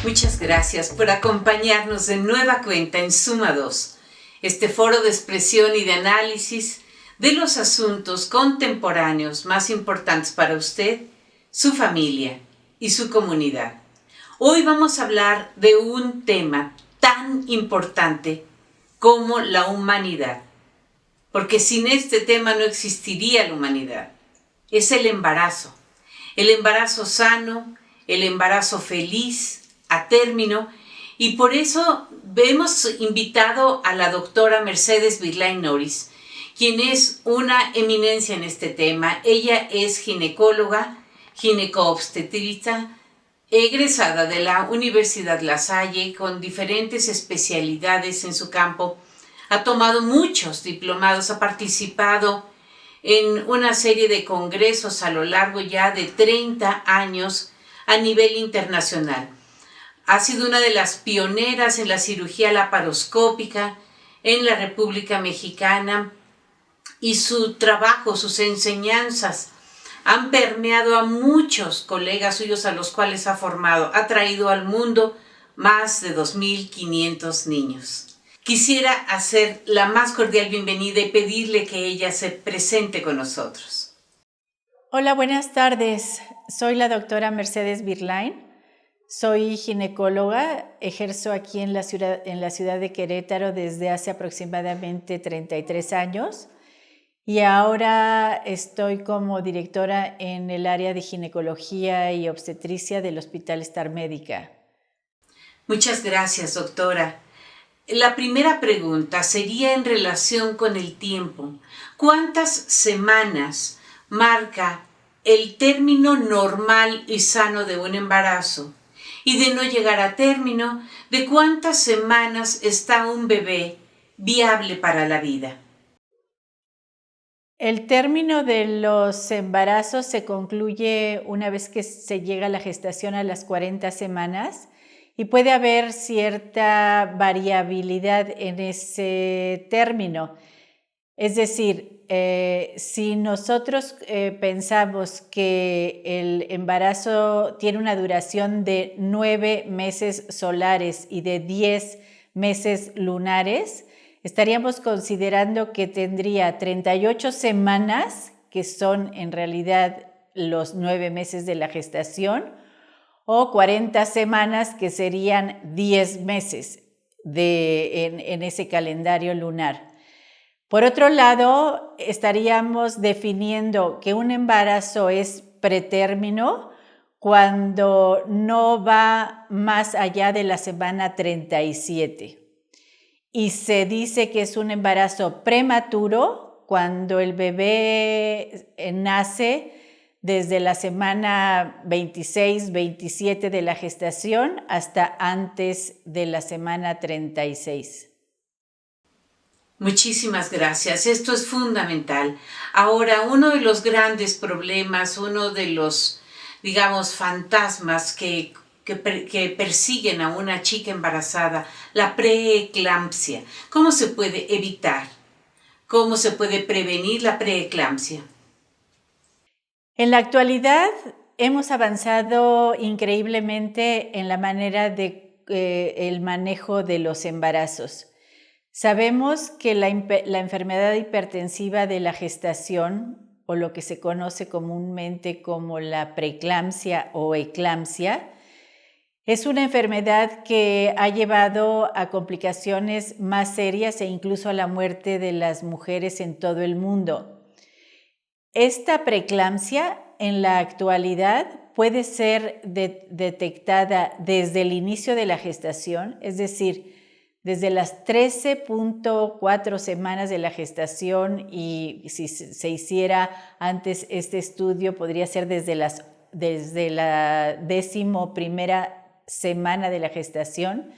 Muchas gracias por acompañarnos de nueva cuenta en Suma 2, este foro de expresión y de análisis de los asuntos contemporáneos más importantes para usted, su familia y su comunidad. Hoy vamos a hablar de un tema tan importante como la humanidad, porque sin este tema no existiría la humanidad. Es el embarazo sano, el embarazo feliz, a término, y por eso hemos invitado a la doctora Mercedes Birlain Norris, quien es una eminencia en este tema. Ella es ginecóloga, ginecobstetricia, egresada de la Universidad La Salle con diferentes especialidades en su campo. Ha tomado muchos diplomados, ha participado en una serie de congresos a lo largo ya de 30 años a nivel internacional. Ha sido una de las pioneras en la cirugía laparoscópica en la República Mexicana y su trabajo, sus enseñanzas han permeado a muchos colegas suyos a los cuales ha formado. Ha traído al mundo más de 2.500 niños. Quisiera hacer la más cordial bienvenida y pedirle que ella se presente con nosotros. Hola, buenas tardes. Soy la doctora Mercedes Birlain. Soy ginecóloga, ejerzo aquí en la ciudad de Querétaro desde hace aproximadamente 33 años y ahora estoy como directora en el área de ginecología y obstetricia del Hospital Star Médica. Muchas gracias, doctora. La primera pregunta sería en relación con el tiempo. ¿Cuántas semanas marca el término normal y sano de un embarazo? Y de no llegar a término, ¿de cuántas semanas está un bebé viable para la vida? El término de los embarazos se concluye una vez que se llega a la gestación a las 40 semanas y puede haber cierta variabilidad en ese término. Es decir, si nosotros pensamos que el embarazo tiene una duración de 9 meses solares y de 10 meses lunares, estaríamos considerando que tendría 38 semanas, que son en realidad los 9 meses de la gestación, o 40 semanas, que serían 10 meses en ese calendario lunar. Por otro lado, estaríamos definiendo que un embarazo es pretérmino cuando no va más allá de la semana 37. Y se dice que es un embarazo prematuro cuando el bebé nace desde la semana 26, 27 de la gestación hasta antes de la semana 36. Muchísimas gracias. Esto es fundamental. Ahora, uno de los grandes problemas, uno de los, fantasmas que persiguen a una chica embarazada, la preeclampsia. ¿Cómo se puede evitar? ¿Cómo se puede prevenir la preeclampsia? En la actualidad hemos avanzado increíblemente en la manera de el manejo de los embarazos. Sabemos que la enfermedad hipertensiva de la gestación, o lo que se conoce comúnmente como la preeclampsia o eclampsia, es una enfermedad que ha llevado a complicaciones más serias e incluso a la muerte de las mujeres en todo el mundo. Esta preeclampsia en la actualidad puede ser detectada desde el inicio de la gestación, es decir, desde las 13.4 semanas de la gestación, y si se hiciera antes este estudio podría ser desde la 11ª semana de la gestación.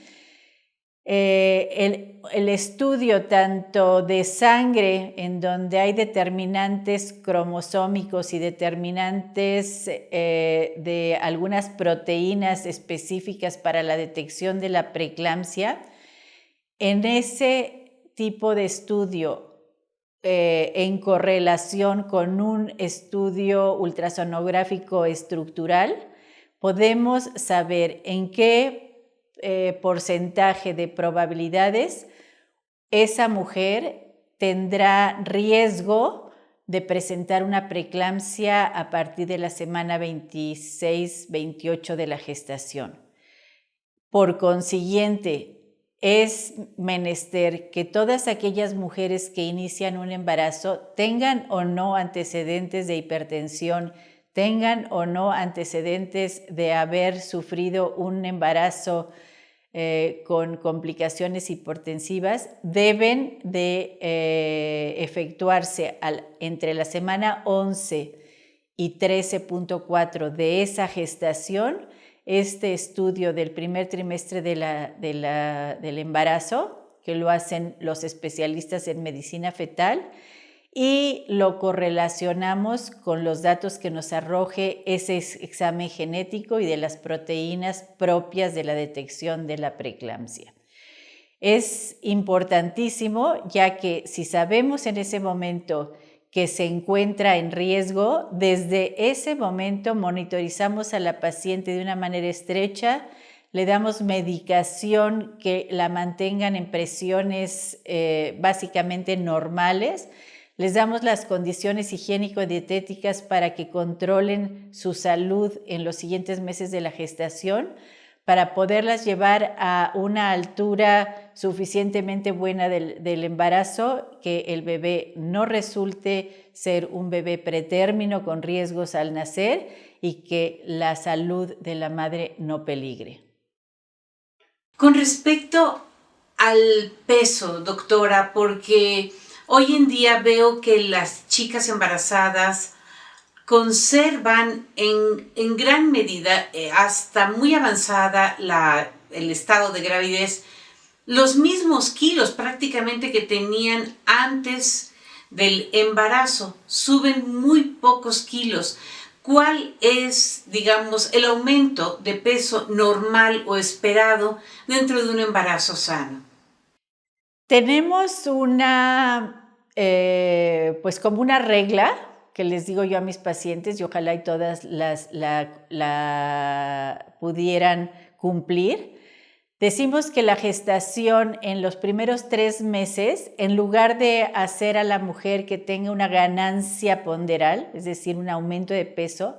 El estudio tanto de sangre, en donde hay determinantes cromosómicos y determinantes de algunas proteínas específicas para la detección de la preeclampsia, en ese tipo de estudio, en correlación con un estudio ultrasonográfico estructural, podemos saber en qué porcentaje de probabilidades esa mujer tendrá riesgo de presentar una preeclampsia a partir de la semana 26-28 de la gestación. Por consiguiente, es menester que todas aquellas mujeres que inician un embarazo tengan o no antecedentes de hipertensión, tengan o no antecedentes de haber sufrido un embarazo con complicaciones hipertensivas, deben de efectuarse entre la semana 11 y 13.4 de esa gestación este estudio del primer trimestre del embarazo, que lo hacen los especialistas en medicina fetal, y lo correlacionamos con los datos que nos arroje ese examen genético y de las proteínas propias de la detección de la preeclampsia. Es importantísimo, ya que si sabemos en ese momento que se encuentra en riesgo, desde ese momento monitorizamos a la paciente de una manera estrecha, le damos medicación que la mantengan en presiones básicamente normales, les damos las condiciones higiénico-dietéticas para que controlen su salud en los siguientes meses de la gestación, para poderlas llevar a una altura suficientemente buena del embarazo, que el bebé no resulte ser un bebé pretérmino con riesgos al nacer y que la salud de la madre no peligre. Con respecto al peso, doctora, porque hoy en día veo que las chicas embarazadas conservan en gran medida, hasta muy avanzada el estado de gravidez, los mismos kilos prácticamente que tenían antes del embarazo. Suben muy pocos kilos. ¿Cuál es, digamos, el aumento de peso normal o esperado dentro de un embarazo sano? Tenemos pues como una regla que les digo yo a mis pacientes, y ojalá y todas la pudieran cumplir. Decimos que la gestación en los primeros 3 meses, en lugar de hacer a la mujer que tenga una ganancia ponderal, es decir, un aumento de peso,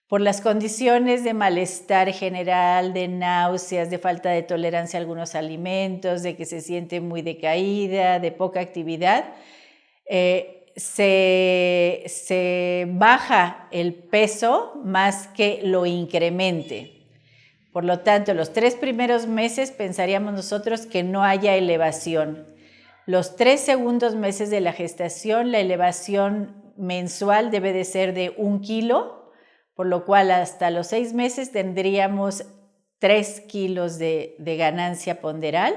por las condiciones de malestar general, de náuseas, de falta de tolerancia a algunos alimentos, de que se siente muy decaída, de poca actividad, se baja el peso más que lo incremente. Por lo tanto, los 3 primeros meses pensaríamos nosotros que no haya elevación. Los 3 segundos meses de la gestación, la elevación mensual debe de ser de 1 kilo, por lo cual hasta los 6 meses tendríamos 3 kilos de ganancia ponderal,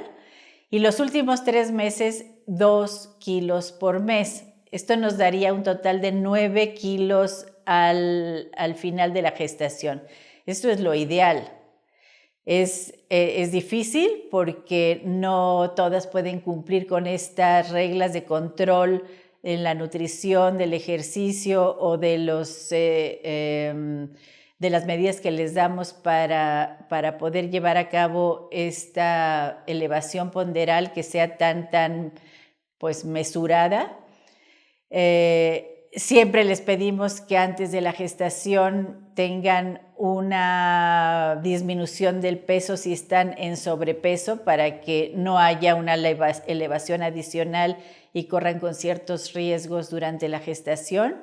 y los últimos 3 meses 2 kilos por mes. Esto nos daría un total de 9 kilos al final de la gestación. Esto es lo ideal. Es difícil porque no todas pueden cumplir con estas reglas de control en la nutrición, del ejercicio o de las medidas que les damos para poder llevar a cabo esta elevación ponderal que sea tan pues mesurada. Siempre les pedimos que antes de la gestación tengan una disminución del peso si están en sobrepeso, para que no haya una elevación adicional y corran con ciertos riesgos durante la gestación.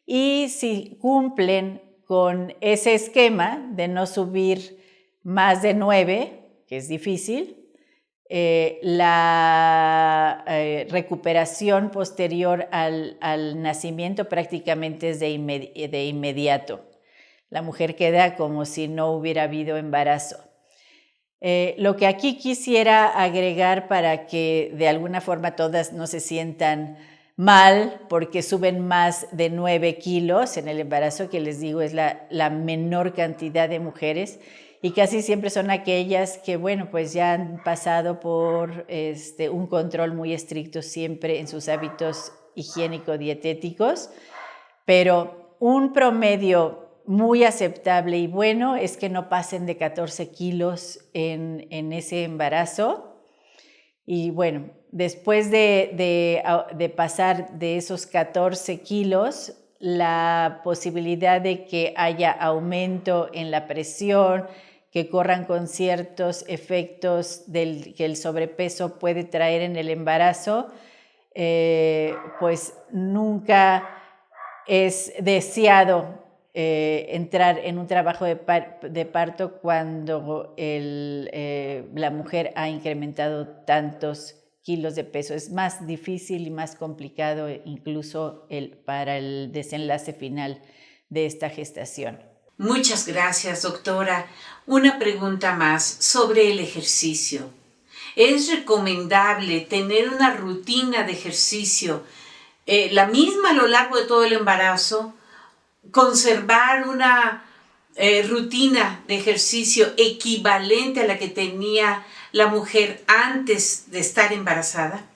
Y si cumplen con ese esquema de no subir más de 9, que es difícil, la recuperación posterior al nacimiento prácticamente es de inmediato. La mujer queda como si no hubiera habido embarazo. Lo que aquí quisiera agregar para que de alguna forma todas no se sientan mal porque suben más de 9 kilos en el embarazo, que les digo es la menor cantidad de mujeres, y casi siempre son aquellas que, bueno, pues ya han pasado por un control muy estricto siempre en sus hábitos higiénico-dietéticos, pero un promedio muy aceptable y bueno es que no pasen de 14 kilos en ese embarazo. Y bueno, después de pasar de esos 14 kilos, la posibilidad de que haya aumento en la presión, que corran con ciertos efectos que el sobrepeso puede traer en el embarazo, pues nunca es deseado entrar en un trabajo de parto cuando la mujer ha incrementado tantos kilos de peso. Es más difícil y más complicado incluso para el desenlace final de esta gestación. Muchas gracias, doctora. Una pregunta más sobre el ejercicio. ¿Es recomendable tener una rutina de ejercicio, la misma a lo largo de todo el embarazo? ¿Conservar una rutina de ejercicio equivalente a la que tenía la mujer antes de estar embarazada?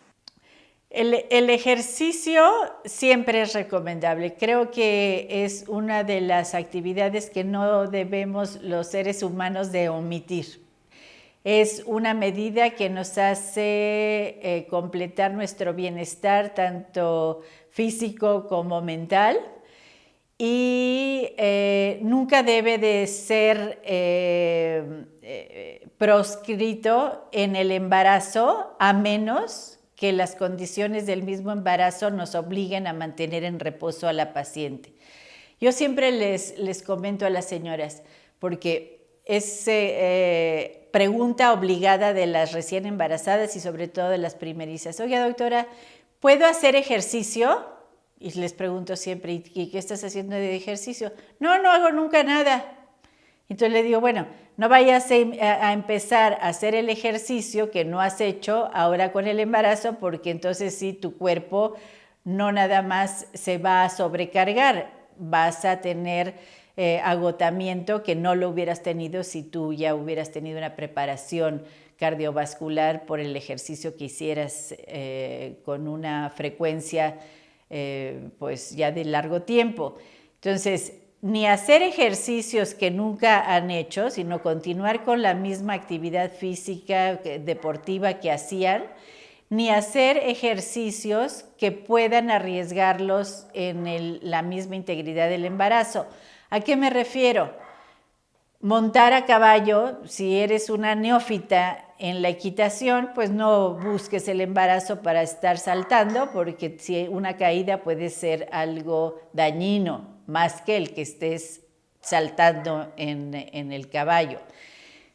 El ejercicio siempre es recomendable. Creo que es una de las actividades que no debemos los seres humanos de omitir. Es una medida que nos hace completar nuestro bienestar tanto físico como mental, y nunca debe de ser proscrito en el embarazo, a menos que las condiciones del mismo embarazo nos obliguen a mantener en reposo a la paciente. Yo siempre les comento a las señoras, porque es pregunta obligada de las recién embarazadas y sobre todo de las primerizas. Oiga, doctora, ¿puedo hacer ejercicio? Y les pregunto siempre, ¿y qué estás haciendo de ejercicio? No hago nunca nada. Entonces le digo, bueno, no vayas a empezar a hacer el ejercicio que no has hecho ahora con el embarazo, porque entonces sí, tu cuerpo no nada más se va a sobrecargar, vas a tener agotamiento que no lo hubieras tenido si tú ya hubieras tenido una preparación cardiovascular por el ejercicio que hicieras con una frecuencia pues ya de largo tiempo. Entonces, ni hacer ejercicios que nunca han hecho, sino continuar con la misma actividad física, deportiva que hacían, ni hacer ejercicios que puedan arriesgarlos en la misma integridad del embarazo. ¿A qué me refiero? Montar a caballo, si eres una neófita en la equitación, pues no busques el embarazo para estar saltando, porque si una caída puede ser algo dañino, más que el que estés saltando en el caballo.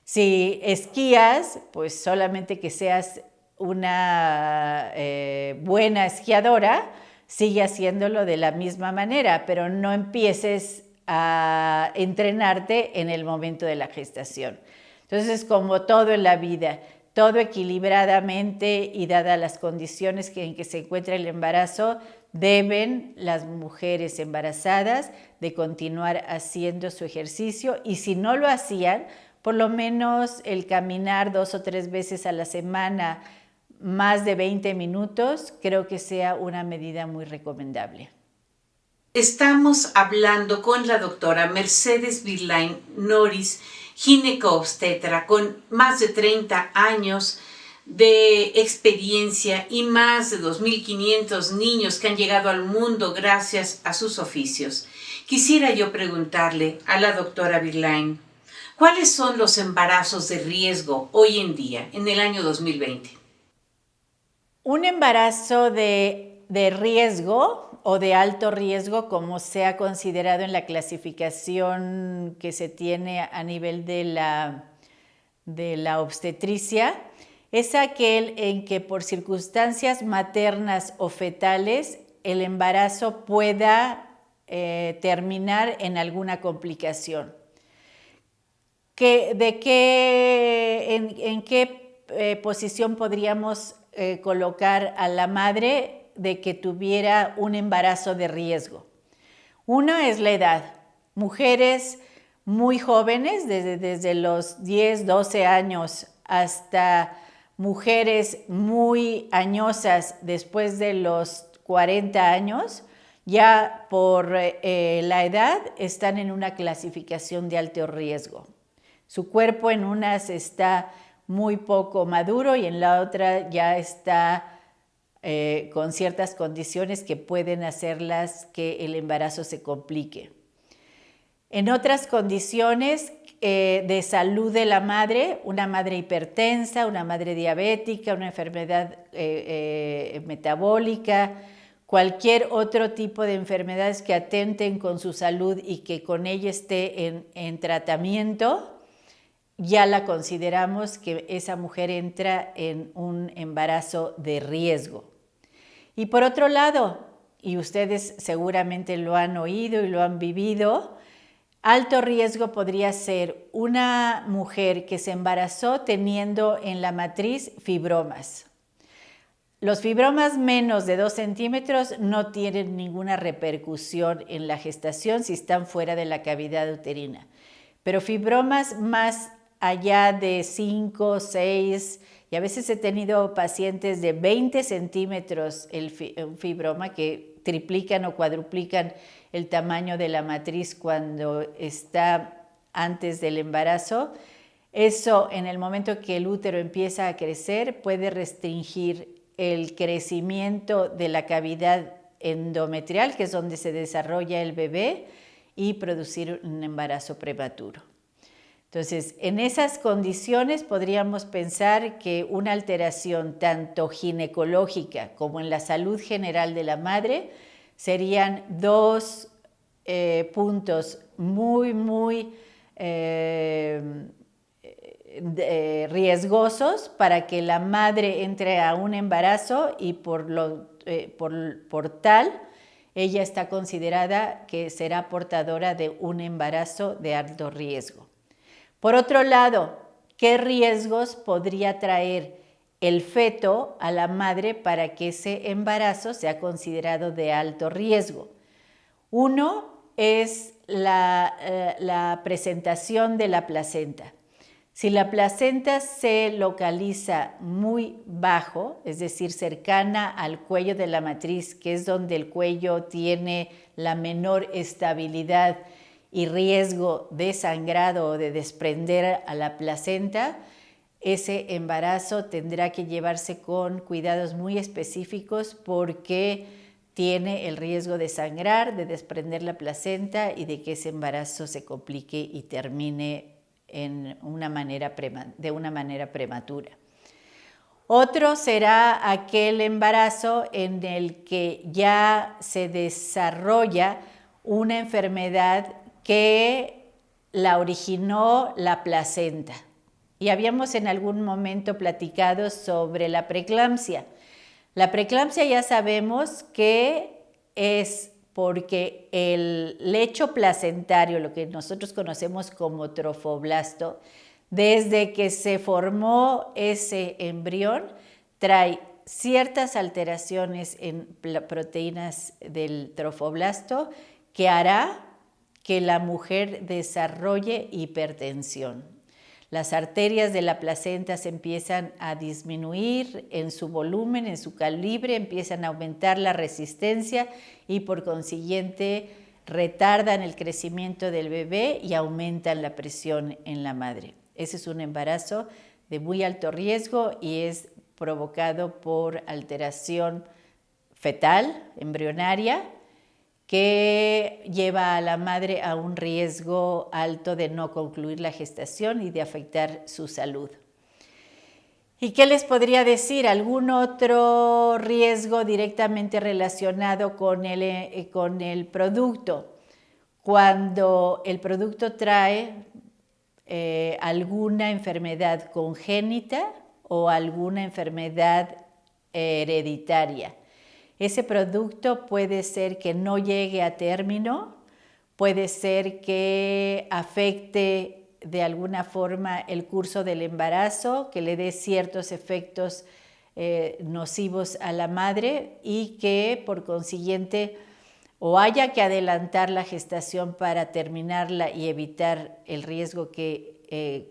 Si esquías, pues solamente que seas una buena esquiadora, sigue haciéndolo de la misma manera, pero no empieces a entrenarte en el momento de la gestación. Entonces, como todo en la vida, todo equilibradamente y dadas las condiciones en que se encuentra el embarazo, deben las mujeres embarazadas de continuar haciendo su ejercicio, y si no lo hacían, por lo menos el caminar 2 o 3 veces a la semana, más de 20 minutos, creo que sea una medida muy recomendable. Estamos hablando con la doctora Mercedes Virlain Noris, ginecobstetra, con más de 30 años de experiencia y más de 2.500 niños que han llegado al mundo gracias a sus oficios. Quisiera yo preguntarle a la doctora Virlain, ¿cuáles son los embarazos de riesgo hoy en día, en el año 2020? Un embarazo de riesgo o de alto riesgo, como se ha considerado en la clasificación que se tiene a nivel de la obstetricia, es aquel en que por circunstancias maternas o fetales el embarazo pueda terminar en alguna complicación. ¿En qué posición podríamos colocar a la madre de que tuviera un embarazo de riesgo? Uno es la edad. Mujeres muy jóvenes, desde los 10, 12 años hasta mujeres muy añosas después de los 40 años, ya por la edad están en una clasificación de alto riesgo. Su cuerpo en unas está muy poco maduro y en la otra ya está con ciertas condiciones que pueden hacerlas que el embarazo se complique. En otras condiciones de salud de la madre, una madre hipertensa, una madre diabética, una enfermedad metabólica, cualquier otro tipo de enfermedades que atenten con su salud y que con ella esté en tratamiento, ya la consideramos que esa mujer entra en un embarazo de riesgo. Y por otro lado, y ustedes seguramente lo han oído y lo han vivido, alto riesgo podría ser una mujer que se embarazó teniendo en la matriz fibromas. Los fibromas menos de 2 centímetros no tienen ninguna repercusión en la gestación si están fuera de la cavidad uterina, pero fibromas más allá de 5, 6, y a veces he tenido pacientes de 20 centímetros un fibroma que triplican o cuadruplican el tamaño de la matriz cuando está antes del embarazo. Eso, en el momento que el útero empieza a crecer, puede restringir el crecimiento de la cavidad endometrial, que es donde se desarrolla el bebé, y producir un embarazo prematuro. Entonces, en esas condiciones podríamos pensar que una alteración tanto ginecológica como en la salud general de la madre serían dos puntos muy riesgosos para que la madre entre a un embarazo y por tal, ella está considerada que será portadora de un embarazo de alto riesgo. Por otro lado, ¿qué riesgos podría traer el feto a la madre para que ese embarazo sea considerado de alto riesgo? Uno es la presentación de la placenta. Si la placenta se localiza muy bajo, es decir, cercana al cuello de la matriz, que es donde el cuello tiene la menor estabilidad y riesgo de sangrado o de desprender a la placenta, ese embarazo tendrá que llevarse con cuidados muy específicos porque tiene el riesgo de sangrar, de desprender la placenta y de que ese embarazo se complique y termine de una manera prematura. Otro será aquel embarazo en el que ya se desarrolla una enfermedad que la originó la placenta. Y habíamos en algún momento platicado sobre la preeclampsia. La preeclampsia ya sabemos que es porque el lecho placentario, lo que nosotros conocemos como trofoblasto, desde que se formó ese embrión, trae ciertas alteraciones en proteínas del trofoblasto que hará que la mujer desarrolle hipertensión. Las arterias de la placenta se empiezan a disminuir en su volumen, en su calibre, empiezan a aumentar la resistencia y por consiguiente retardan el crecimiento del bebé y aumentan la presión en la madre. Ese es un embarazo de muy alto riesgo y es provocado por alteración fetal, embrionaria, que lleva a la madre a un riesgo alto de no concluir la gestación y de afectar su salud. ¿Y qué les podría decir? ¿Algún otro riesgo directamente relacionado con el producto? Cuando el producto trae alguna enfermedad congénita o alguna enfermedad hereditaria. Ese producto puede ser que no llegue a término, puede ser que afecte de alguna forma el curso del embarazo, que le dé ciertos efectos nocivos a la madre y que por consiguiente o haya que adelantar la gestación para terminarla y evitar el riesgo que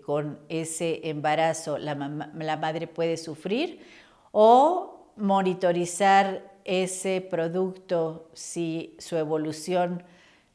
con ese embarazo la madre puede sufrir, o monitorizar ese producto si su evolución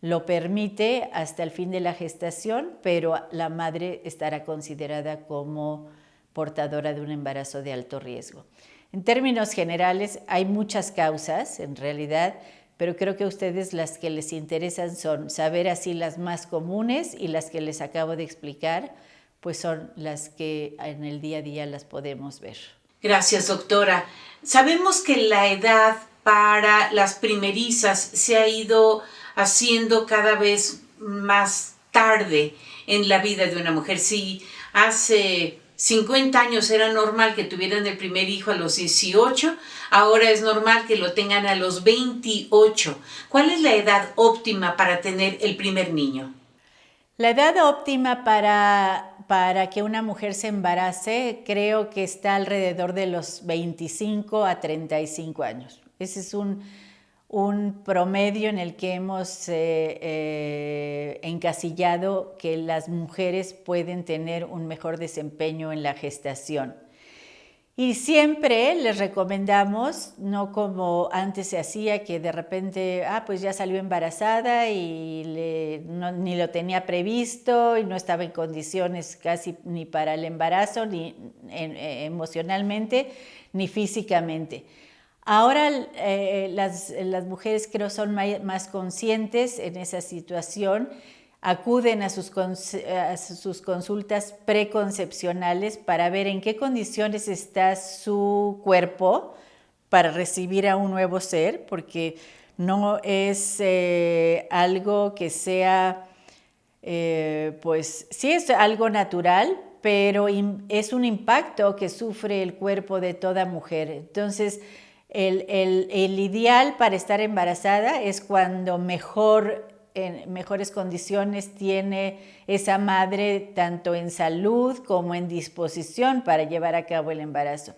lo permite hasta el fin de la gestación, pero la madre estará considerada como portadora de un embarazo de alto riesgo. En términos generales, hay muchas causas en realidad, pero creo que a ustedes las que les interesan son saber así las más comunes, y las que les acabo de explicar, pues son las que en el día a día las podemos ver. Gracias, doctora. Sabemos que la edad para las primerizas se ha ido haciendo cada vez más tarde en la vida de una mujer. Si hace 50 años era normal que tuvieran el primer hijo a los 18, ahora es normal que lo tengan a los 28. ¿Cuál es la edad óptima para tener el primer niño? La edad óptima para que una mujer se embarace creo que está alrededor de los 25 a 35 años. Ese es un promedio en el que hemos encasillado que las mujeres pueden tener un mejor desempeño en la gestación. Y siempre les recomendamos, no como antes se hacía, que de repente, pues ya salió embarazada y ni lo tenía previsto y no estaba en condiciones casi ni para el embarazo, ni emocionalmente, ni físicamente. Ahora las mujeres creo son más conscientes en esa situación, acuden a sus consultas preconcepcionales para ver en qué condiciones está su cuerpo para recibir a un nuevo ser, porque no es algo que sea, pues sí es algo natural, pero es un impacto que sufre el cuerpo de toda mujer. Entonces, el ideal para estar embarazada es cuando en mejores condiciones tiene esa madre, tanto en salud como en disposición para llevar a cabo el embarazo.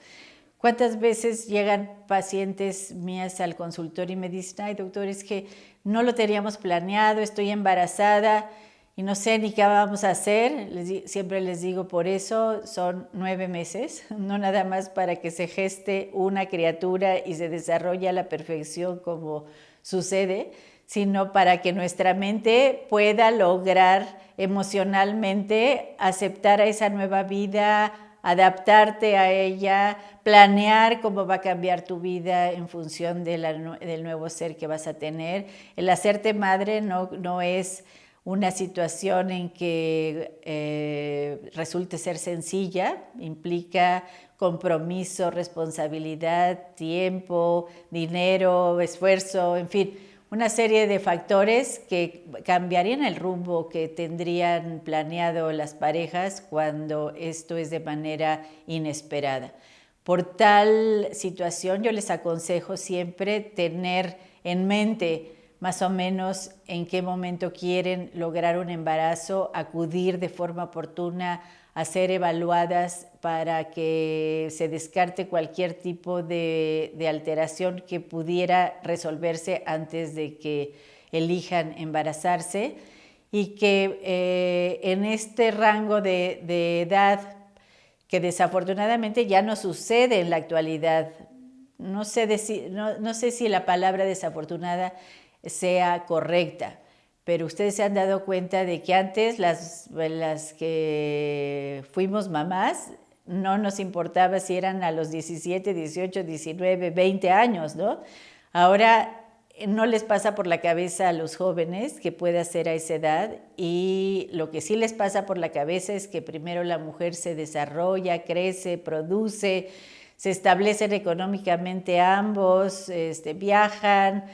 ¿Cuántas veces llegan pacientes mías al consultorio y me dicen, ay doctor, es que no lo teníamos planeado, estoy embarazada y no sé ni qué vamos a hacer? Siempre les digo, por eso son 9 meses, no nada más para que se geste una criatura y se desarrolle a la perfección como sucede, sino para que nuestra mente pueda lograr emocionalmente aceptar a esa nueva vida, adaptarte a ella, planear cómo va a cambiar tu vida en función del nuevo ser que vas a tener. El hacerte madre no es una situación en que resulte ser sencilla, implica compromiso, responsabilidad, tiempo, dinero, esfuerzo, en fin, una serie de factores que cambiarían el rumbo que tendrían planeado las parejas cuando esto es de manera inesperada. Por tal situación, yo les aconsejo siempre tener en mente más o menos en qué momento quieren lograr un embarazo, acudir de forma oportuna a ser evaluadas para que se descarte cualquier tipo de alteración que pudiera resolverse antes de que elijan embarazarse, y que en este rango de edad, que desafortunadamente ya no sucede en la actualidad, no sé si la palabra desafortunada sea correcta, pero ustedes se han dado cuenta de que antes las que fuimos mamás no nos importaba si eran a los 17, 18, 19, 20 años, ¿no? Ahora no les pasa por la cabeza a los jóvenes que pueda ser a esa edad, y lo que sí les pasa por la cabeza es que primero la mujer se desarrolla, crece, produce, se establecen económicamente ambos, viajan,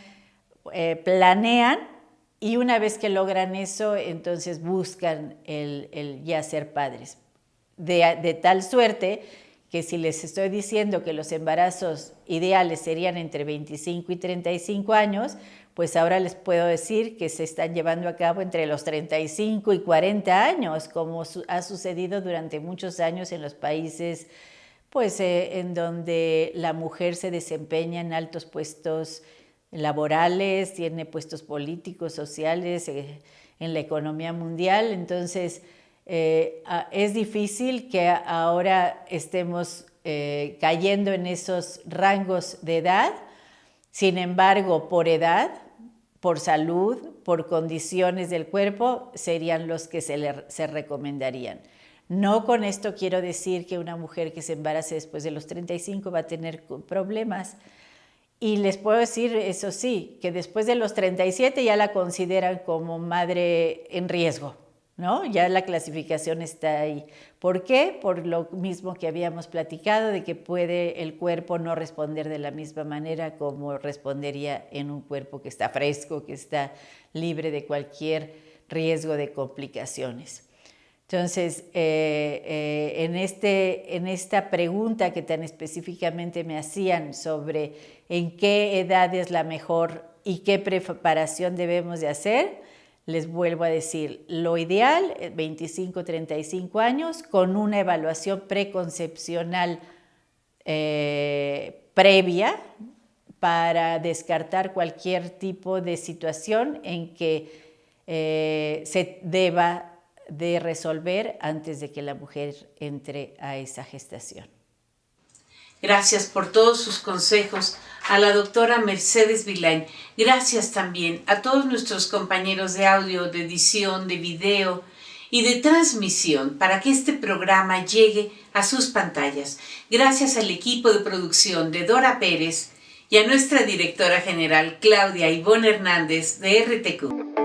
planean, y una vez que logran eso, entonces buscan el ya ser padres. De tal suerte que si les estoy diciendo que los embarazos ideales serían entre 25 y 35 años, pues ahora les puedo decir que se están llevando a cabo entre los 35 y 40 años, como ha sucedido durante muchos años en los países pues, en donde la mujer se desempeña en altos puestos laborales, tiene puestos políticos, sociales, en la economía mundial. Entonces, es difícil que ahora estemos cayendo en esos rangos de edad. Sin embargo, por edad, por salud, por condiciones del cuerpo, serían los que se recomendarían. No con esto quiero decir que una mujer que se embarace después de los 35 va a tener problemas. Y les puedo decir, eso sí, que después de los 37 ya la consideran como madre en riesgo, ¿no? Ya la clasificación está ahí. ¿Por qué? Por lo mismo que habíamos platicado, de que puede el cuerpo no responder de la misma manera como respondería en un cuerpo que está fresco, que está libre de cualquier riesgo de complicaciones. Entonces, en esta pregunta que tan específicamente me hacían sobre en qué edad es la mejor y qué preparación debemos de hacer, les vuelvo a decir, lo ideal, 25-35 años, con una evaluación preconcepcional previa para descartar cualquier tipo de situación en que se deba de resolver antes de que la mujer entre a esa gestación. Gracias por todos sus consejos a la doctora Mercedes Vilain. Gracias también a todos nuestros compañeros de audio, de edición, de video y de transmisión para que este programa llegue a sus pantallas. Gracias al equipo de producción de Dora Pérez y a nuestra directora general Claudia Ivonne Hernández de RTQ.